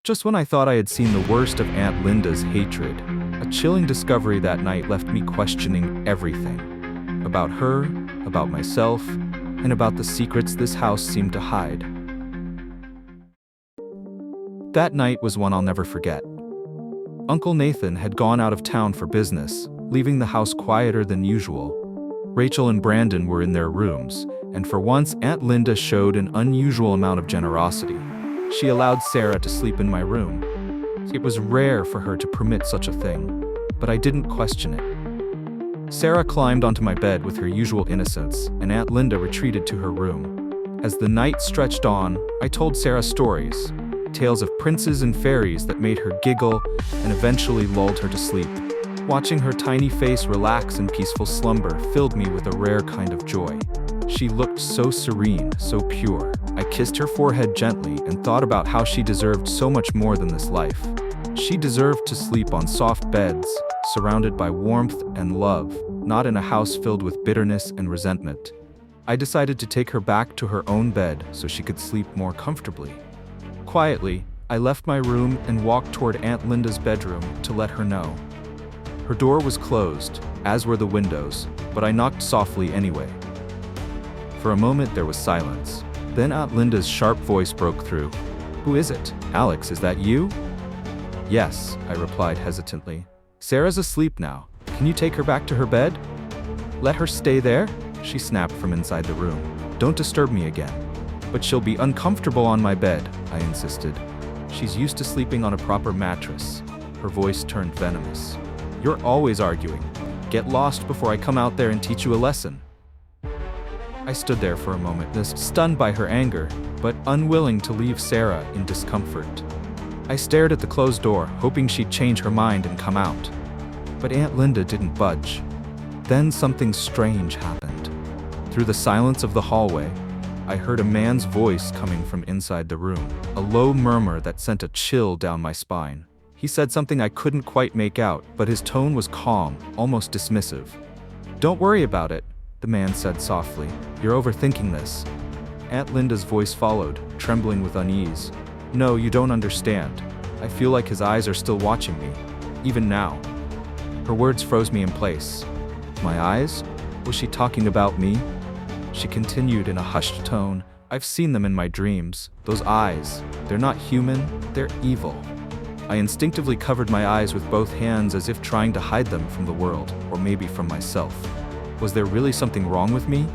Just when I thought I had seen the worst of Aunt Linda's hatred, a chilling discovery that night left me questioning everything. About her, about myself, and about the secrets this house seemed to hide. That night was one I'll never forget. Uncle Nathan had gone out of town for business, leaving the house quieter than usual. Rachel and Brandon were in their rooms, and for once Aunt Linda showed an unusual amount of generosity. She allowed Sarah to sleep in my room. It was rare for her to permit such a thing, but I didn't question it. Sarah climbed onto my bed with her usual innocence, and Aunt Linda retreated to her room. As the night stretched on, I told Sarah stories, tales of princes and fairies that made her giggle and eventually lulled her to sleep. Watching her tiny face relax in peaceful slumber filled me with a rare kind of joy. She looked so serene, so pure. I kissed her forehead gently and thought about how she deserved so much more than this life. She deserved to sleep on soft beds, surrounded by warmth and love, not in a house filled with bitterness and resentment. I decided to take her back to her own bed so she could sleep more comfortably. Quietly, I left my room and walked toward Aunt Linda's bedroom to let her know. Her door was closed, as were the windows, but I knocked softly anyway. For a moment there was silence. Then Aunt Linda's sharp voice broke through. "Who is it? Alex, is that you?" "Yes," I replied hesitantly. "Sarah's asleep now. Can you take her back to her bed?" "Let her stay there?" she snapped from inside the room. "Don't disturb me again." "But she'll be uncomfortable on my bed," I insisted. "She's used to sleeping on a proper mattress." Her voice turned venomous. "You're always arguing. Get lost before I come out there and teach you a lesson." I stood there for a moment, stunned by her anger, but unwilling to leave Sarah in discomfort. I stared at the closed door, hoping she'd change her mind and come out. But Aunt Linda didn't budge. Then something strange happened. Through the silence of the hallway, I heard a man's voice coming from inside the room, a low murmur that sent a chill down my spine. He said something I couldn't quite make out, but his tone was calm, almost dismissive. "Don't worry about it," the man said softly. "You're overthinking this." Aunt Linda's voice followed, trembling with unease. "No, you don't understand. I feel like his eyes are still watching me, even now." Her words froze me in place. My eyes? Was she talking about me? She continued in a hushed tone. "I've seen them in my dreams. Those eyes. They're not human, they're evil." I instinctively covered my eyes with both hands as if trying to hide them from the world, or maybe from myself. Was there really something wrong with me?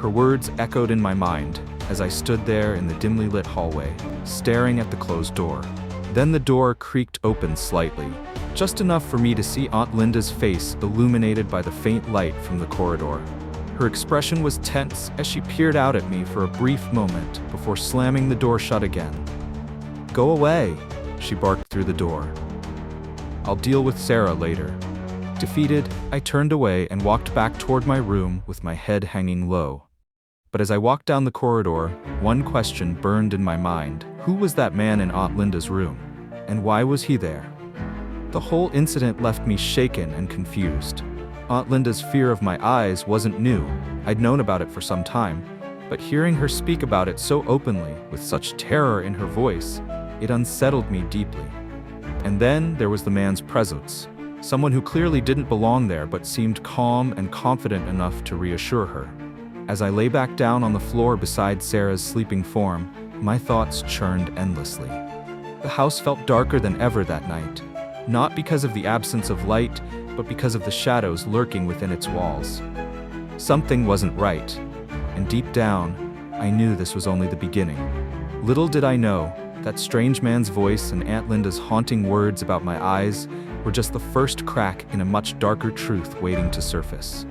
Her words echoed in my mind as I stood there in the dimly lit hallway, staring at the closed door. Then the door creaked open slightly, just enough for me to see Aunt Linda's face illuminated by the faint light from the corridor. Her expression was tense as she peered out at me for a brief moment before slamming the door shut again. "Go away," she barked through the door. "I'll deal with Sarah later." Defeated, I turned away and walked back toward my room with my head hanging low. But as I walked down the corridor, one question burned in my mind. Who was that man in Aunt Linda's room? And why was he there? The whole incident left me shaken and confused. Aunt Linda's fear of my eyes wasn't new. I'd known about it for some time, but hearing her speak about it so openly, with such terror in her voice, it unsettled me deeply. And then there was the man's presence. Someone who clearly didn't belong there but seemed calm and confident enough to reassure her. As I lay back down on the floor beside Sarah's sleeping form, my thoughts churned endlessly. The house felt darker than ever that night, not because of the absence of light, but because of the shadows lurking within its walls. Something wasn't right, and deep down, I knew this was only the beginning. Little did I know, that strange man's voice and Aunt Linda's haunting words about my eyes were just the first crack in a much darker truth waiting to surface.